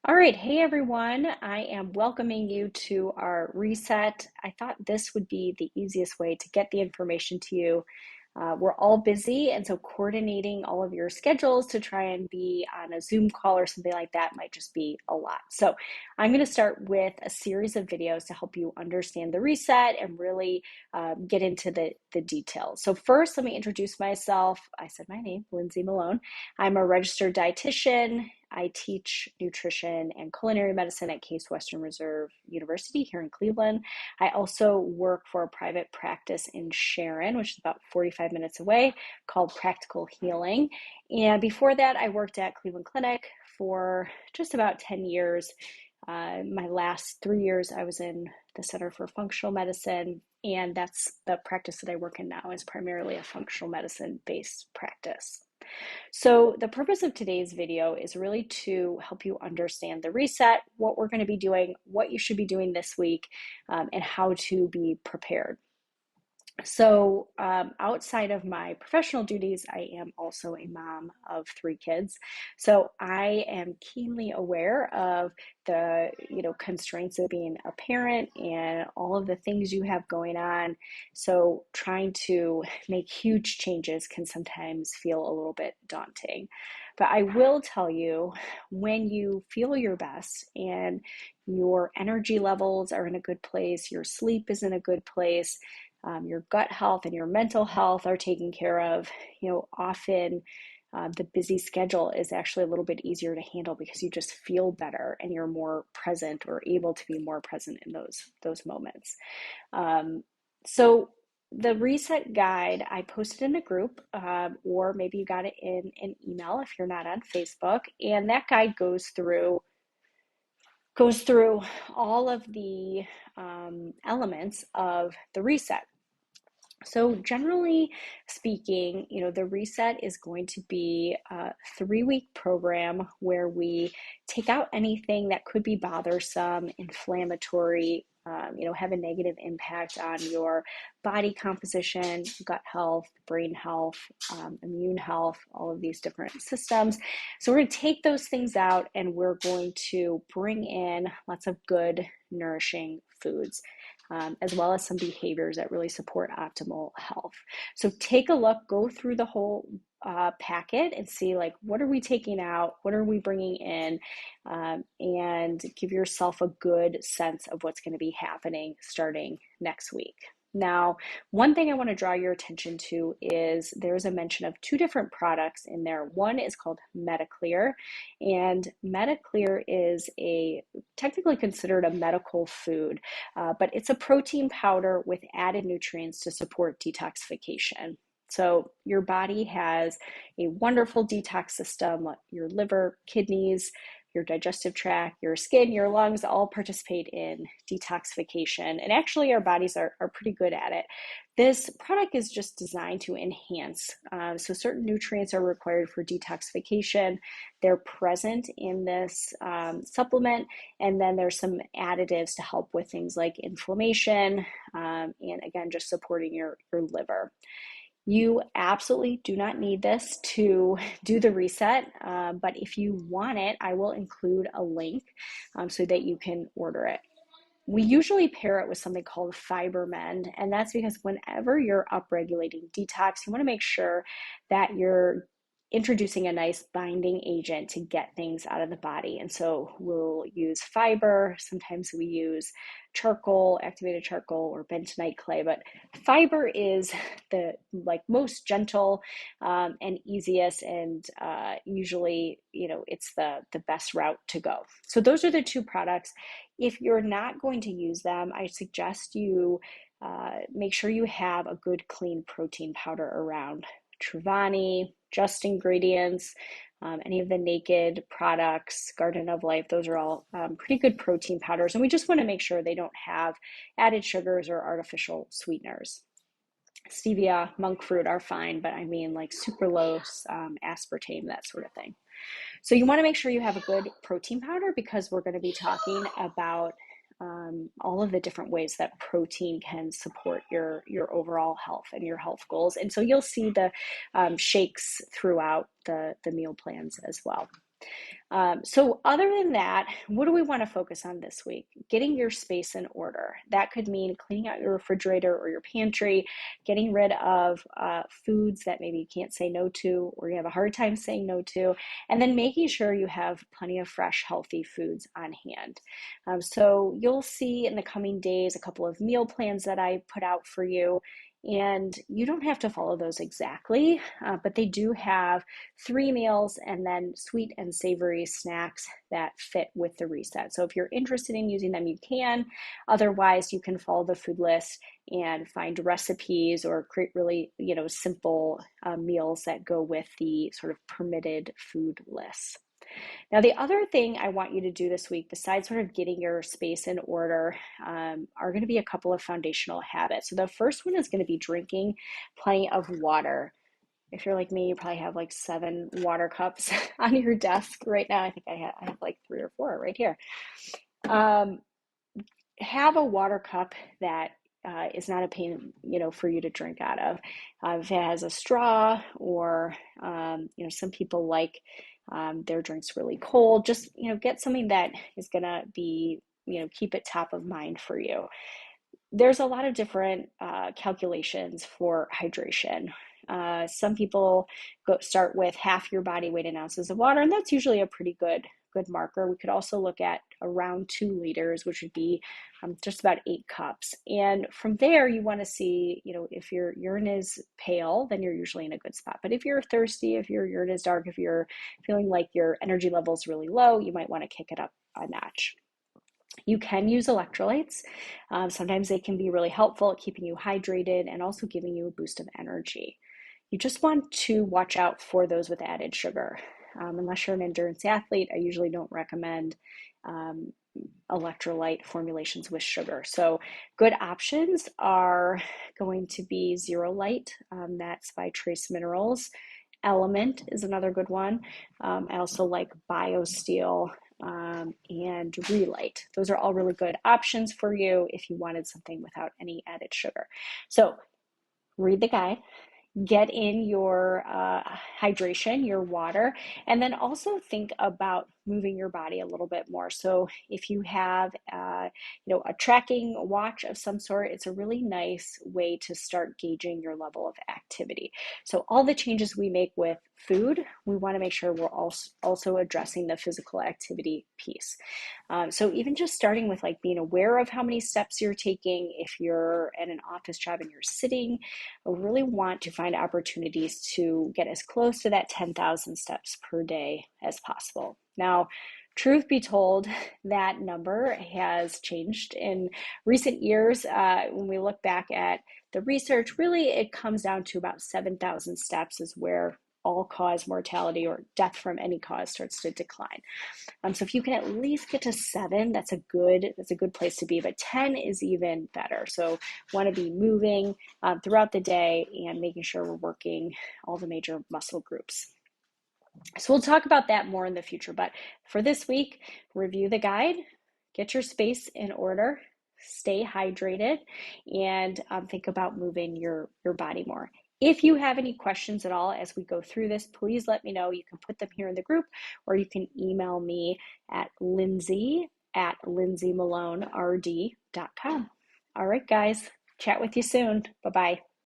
All right, hey everyone. I am welcoming you to our reset. I thought this would be the easiest way to get the information to you. We're all busy, and so coordinating all of your schedules to try and be on a Zoom call or something like that might just be a lot. So, I'm going to start with a series of videos to help you understand the reset and really get into the details. So, first, let me introduce myself. I said my name, Lindsay Malone. I'm a registered dietitian. I teach nutrition and culinary medicine at Case Western Reserve University here in Cleveland. I also work for a private practice in Sharon, which is about 45 minutes away, called Practical Healing. And before that, I worked at Cleveland Clinic for just about 10 years. My last 3 years, I was in the Center for Functional Medicine, and that's the practice that I work in now is primarily a functional medicine based practice. So the purpose of today's video is really to help you understand the reset, what we're going to be doing, what you should be doing this week, and how to be prepared. So, outside of my professional duties, I am also a mom of 3 kids. So I am keenly aware of the, constraints of being a parent and all of the things you have going on. So trying to make huge changes can sometimes feel a little bit daunting. But I will tell you, when you feel your best and your energy levels are in a good place, your sleep is in a good place, your gut health and your mental health are taken care of, often the busy schedule is actually a little bit easier to handle because you just feel better and you're more present or able to be more present in those moments. So the reset guide I posted in a group, or maybe you got it in an email if you're not on Facebook, and that guide goes through all of the elements of the reset. So generally speaking, the reset is going to be a 3-week program where we take out anything that could be bothersome, inflammatory, have a negative impact on your body composition, gut health, brain health, immune health, all of these different systems. So we're going to take those things out and we're going to bring in lots of good, nourishing foods. As well as some behaviors that really support optimal health. So take a look, go through the whole packet and see like what are we taking out, what are we bringing in, and give yourself a good sense of what's going to be happening starting next week. Now, one thing I want to draw your attention to is there's a mention of 2 different products in there. One is called Metaclear, and Metaclear is technically considered a medical food, but it's a protein powder with added nutrients to support detoxification. So your body has a wonderful detox system. Your liver, kidneys, your digestive tract, your skin, your lungs all participate in detoxification. And actually, our bodies are pretty good at it. This product is just designed to enhance. So certain nutrients are required for detoxification. They're present in this supplement. And then there's some additives to help with things like inflammation, and again, just supporting your liver. You absolutely do not need this to do the reset, but if you want it, I will include a link so that you can order it. We usually pair it with something called FiberMend, and that's because whenever you're upregulating detox, you want to make sure that you're introducing a nice binding agent to get things out of the body. And so we'll use fiber, sometimes we use charcoal, activated charcoal, or bentonite clay, but fiber is the most gentle and easiest, and usually it's the best route to go. So those are the 2 products. If you're not going to use them, I suggest you make sure you have a good clean protein powder around. Truvani, Just Ingredients, any of the Naked products, Garden of Life, those are all pretty good protein powders. And we just want to make sure they don't have added sugars or artificial sweeteners. Stevia, monk fruit are fine, but I mean like sucralose, aspartame, that sort of thing. So you want to make sure you have a good protein powder because we're going to be talking about all of the different ways that protein can support your overall health and your health goals. And so you'll see the shakes throughout the meal plans as well. So other than that, what do we want to focus on this week? Getting your space in order. That could mean cleaning out your refrigerator or your pantry, getting rid of foods that maybe you can't say no to or you have a hard time saying no to, and then making sure you have plenty of fresh, healthy foods on hand. So you'll see in the coming days a couple of meal plans that I put out for you. And you don't have to follow those exactly, but they do have 3 meals and then sweet and savory snacks that fit with the reset. So if you're interested in using them, you can. Otherwise, you can follow the food list and find recipes or create really, simple meals that go with the sort of permitted food lists. Now, the other thing I want you to do this week, besides sort of getting your space in order, are going to be a couple of foundational habits. So the first one is going to be drinking plenty of water. If you're like me, you probably have like 7 water cups on your desk right now. I think I have like 3 or 4 right here. Um, have a water cup that is not a pain, for you to drink out of. If it has a straw, or some people like their drinks really cold. Just get something that is gonna be keep it top of mind for you. There's a lot of different calculations for hydration. Some people start with half your body weight in ounces of water, and that's usually a pretty good marker. We could also look at around 2 liters, which would be just about 8 cups. And from there, you want to see, if your urine is pale, then you're usually in a good spot. But if you're thirsty, if your urine is dark, if you're feeling like your energy level is really low, you might want to kick it up a notch. You can use electrolytes. Sometimes they can be really helpful at keeping you hydrated and also giving you a boost of energy. You just want to watch out for those with added sugar. Unless you're an endurance athlete, I usually don't recommend electrolyte formulations with sugar. So good options are going to be Zero Light, that's by Trace Minerals. Element is another good one. I also like BioSteel and Relight. Those are all really good options for you if you wanted something without any added sugar. So read the guide, get in your hydration, your water, and then also think about moving your body a little bit more. So if you have, a tracking watch of some sort, it's a really nice way to start gauging your level of activity. So all the changes we make with food, we want to make sure we're also addressing the physical activity piece. So even just starting with like being aware of how many steps you're taking, if you're at an office job and you're sitting, I really want to find opportunities to get as close to that 10,000 steps per day as possible. Now, truth be told, that number has changed in recent years. When we look back at the research, really it comes down to about 7,000 steps is where all-cause mortality or death from any cause starts to decline. So if you can at least get to 7, that's a good place to be. But 10 is even better. So want to be moving throughout the day and making sure we're working all the major muscle groups. So we'll talk about that more in the future. But for this week, review the guide, get your space in order, stay hydrated, and think about moving your body more. If you have any questions at all as we go through this, please let me know. You can put them here in the group, or you can email me at lindsay@lindsaymalonerd.com. All right, guys, chat with you soon. Bye-bye.